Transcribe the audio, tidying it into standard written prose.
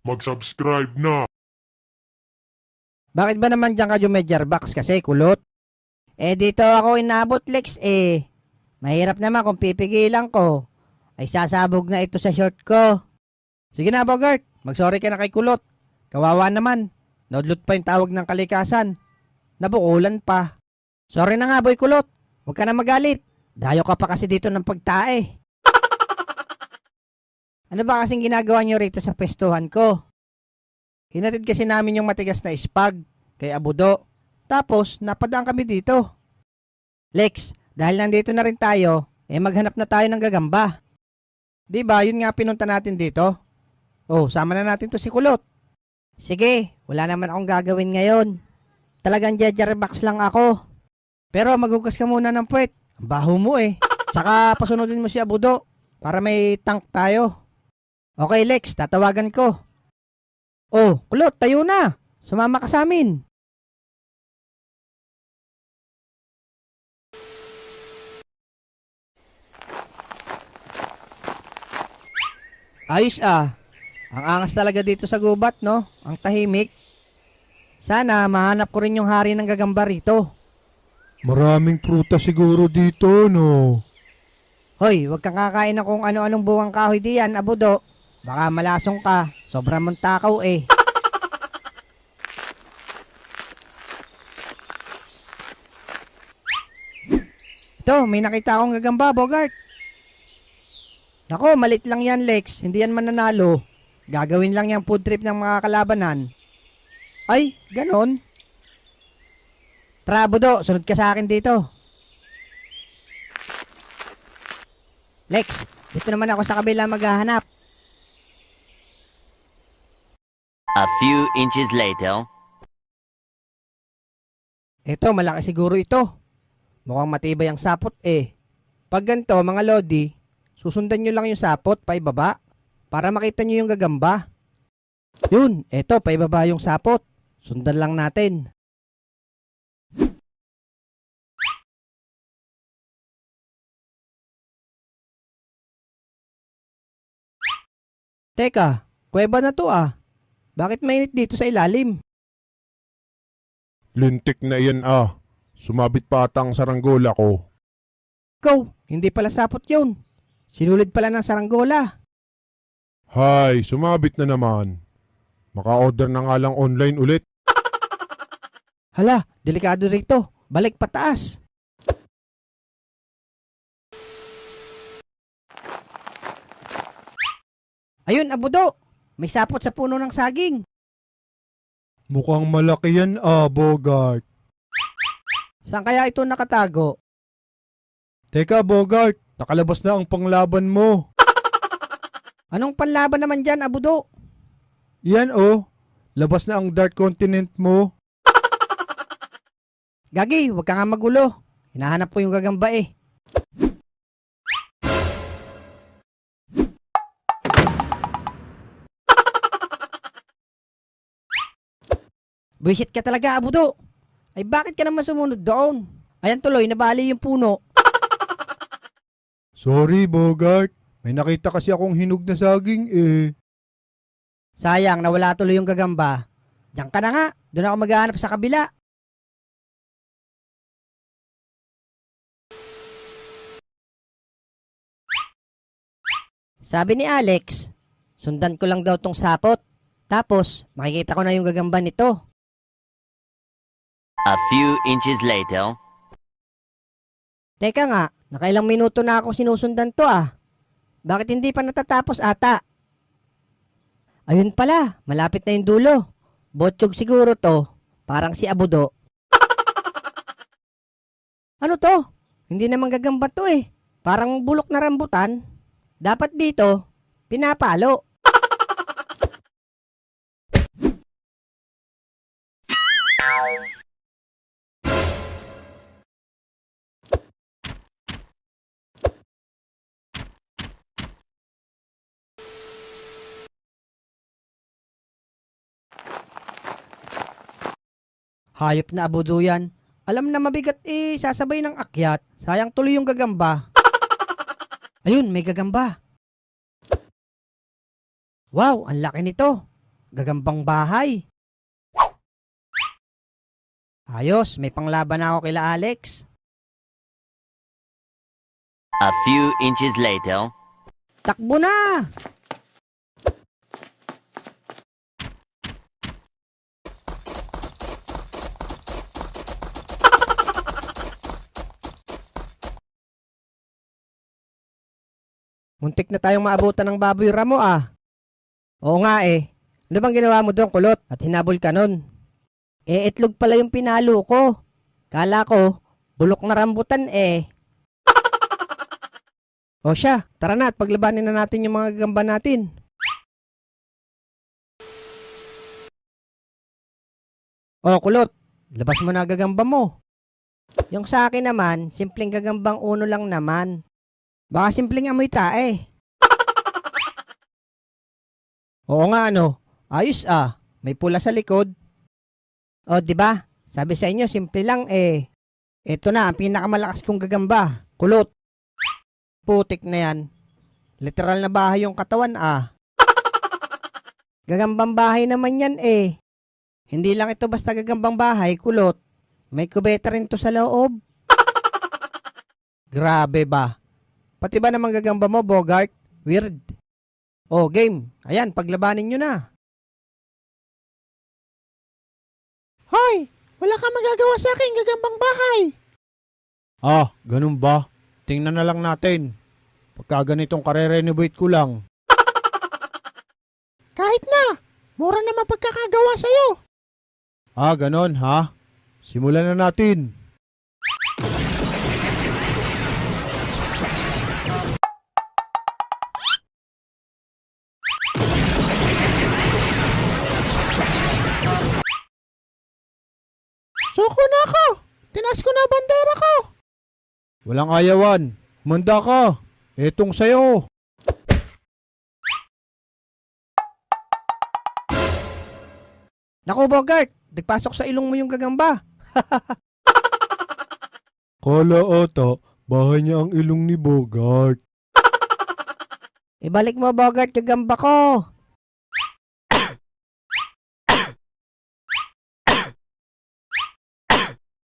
mag-subscribe na. Bakit ba naman dyan ka Jumedjarbox kasi kulot? Dito ako inabot Lex Mahirap naman kung pipigilan ko. Ay sasabog na ito sa short ko. Sige na Bogart, magsorry ka na kay kulot. Kawawa naman. Naudlot pa yung tawag ng kalikasan. Nabukulan pa. Sorry na nga boy kulot. Huwag ka na magalit. Dayo ka pa kasi dito ng pagtae. Ano ba kasing ginagawa nyo rito sa pwestuhan ko? Hinatid kasi namin yung matigas na ispag kay Abudo. Tapos, napadaan kami dito. Lex, dahil nandito na rin tayo, maghanap na tayo ng gagamba. Diba, yun nga pinunta natin dito? Oh, sama na natin to si Kulot. Sige, wala naman akong gagawin ngayon. Talagang Jumedjarbox lang ako. Pero maghugas ka muna ng puwet. Ang baho mo Tsaka pasunodin mo si Abudo para may tank tayo. Okay Lex, tatawagan ko. Oh, Kulot, tayo na. Sumama ka sa amin. Ayos Ang angas talaga dito sa gubat, no? Ang tahimik. Sana mahanap ko rin yung hari ng gagamba rito. Maraming prutas siguro dito, no? Hoy, wag kang kakain ng kung ano-anong buwang kahoy diyan, Abudo. Baka malasong ka. Sobrang mong takaw Ito, may nakita akong gagamba, Bogart. Nako, malit lang yan, Lex. Hindi yan mananalo. Gagawin lang yung food trip ng mga kalabanan. Ay, ganon. Tara, Budo, sunod ka sa akin dito. Lex, dito naman ako sa kabila maghahanap. A few inches later. Ito, malaki siguro ito. Mukhang matibay ang sapot Pag ganito, mga lodi, susundan nyo lang yung sapot, paibaba, para makita nyo yung gagamba. Yun, eto, paibaba yung sapot. Sundan lang natin. Teka, kuweba na to Bakit mainit dito sa ilalim? Lintik na yan Sumabit pa ata ang saranggola ko. Ikaw, hindi pala sapot yun. Sinulid pala ng saranggola. Hay, sumabit na naman. Maka-order na nga lang online ulit. Hala, delikado rito. Balik pataas. Ayun, Abudo. May sapot sa puno ng saging. Mukhang malaki yan, Bogart. Saan kaya ito nakatago? Teka, Bogart, nakalabas na ang panglaban mo. Anong panlaban naman dyan, Abudo? Yan labas na ang Dark Continent mo. Gagi, huwag ka nga magulo. Hinahanap ko yung gagamba Buisit ka talaga, Abudo. Ay bakit ka naman sumunod doon? Ayan tuloy, nabali yung puno. Sorry, Bogart. May nakita kasi akong hinog na saging Sayang, nawala tuloy yung gagamba. Diyan ka na nga. Doon ako maghahanap sa kabila. Sabi ni Alex, sundan ko lang daw tong sapot. Tapos, makikita ko na yung gagamba nito. A few inches later. Teka nga, nakailang minuto na ako sinusundan to Bakit hindi pa natatapos ata? Ayun pala, malapit na yung dulo. Botsyog siguro to, parang si Abudo. Ano to? Hindi naman gagamba to Parang bulok na rambutan. Dapat dito, pinapalo. Hayop na Abudo yan. Alam na mabigat sasabay ng akyat. Sayang tuloy yung gagamba. Ayun, may gagamba. Wow, ang laki nito. gagambang bahay. Ayos, may panglaban na ako kila Alex. A few inches later. Takbo na! Muntik na tayong maabutan ng baboy ramo ah. Oo nga eh. Ano bang ginawa mo doon, kulot? At hinabol ka nun? Eh, itlog pala yung pinalo ko. Kala ko, bulok na rambutan eh. O siya, tara na at paglabanin na natin yung mga gagamba natin. O kulot, labas mo na gagamba mo. Yung sa akin naman, simpleng gagambang uno lang naman. Baka simpleng amoy tae. Oo nga ano, ayos ah, may pula sa likod. O di ba? Sabi sa inyo, simple lang eh. Ito na ang pinakamalakas kong gagamba, kulot. Putik na yan. Literal na bahay yung katawan ah. Gagambang bahay naman yan eh. Hindi lang ito basta gagambang bahay, kulot. May kubeta rin to sa loob. Grabe ba? Pati ba namang gagamba mo, Bogart? Weird. Oh, game. Ayan, paglabanin nyo na. Hoy! Wala ka magagawa sa akin, gagambang bahay! Ah, ganun ba? Tingnan na lang natin. Pagka ganitong kare-renovate ko lang. Kahit na! Mura naman pagkakagawa sa'yo! Ah, ganon ha? Simulan na natin. Suko na ako! Tinas ko na bandera ko! Walang ayawan. Manda ka. Etong sayo. Naku, Bogart, nagpasok sa ilong mo yung gagamba. Kala ata, bahay niya ang ilong ni Bogart. Ibalik mo, Bogart, gagamba ko.